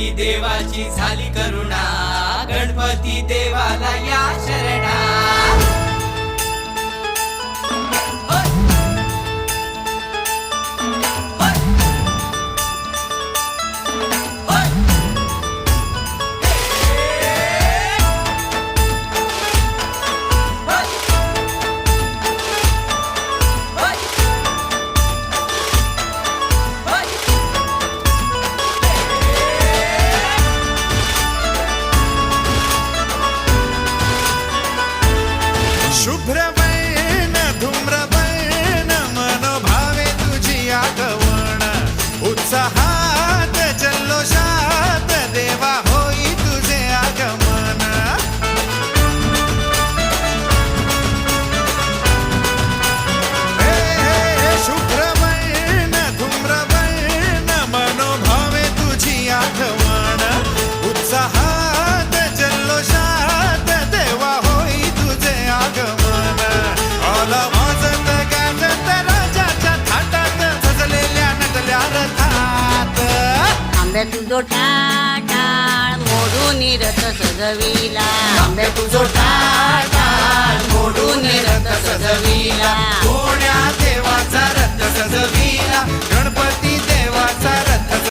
गणपती देवाची झाली करुणा, गणपती देवाला या शरणा. शुभ्रवर्ण धूम्रवर्ण मनोभावे तुझी आगमन, उत्साहात जल्लोषात देवा होई तुझे आगमन. हे शुभ्रवर्ण धूम्रवर्ण मनोभावे तुझी आगमन, उत्साहात जल्लोषात देवा होई तुझे आगमन. आला वाजत गाजत राजाच्या थाटात सजलेल्या नटल्या रथात. आंब्या तुझो टाळ मोडून रथ सजविला, आंबे तुझो टाळ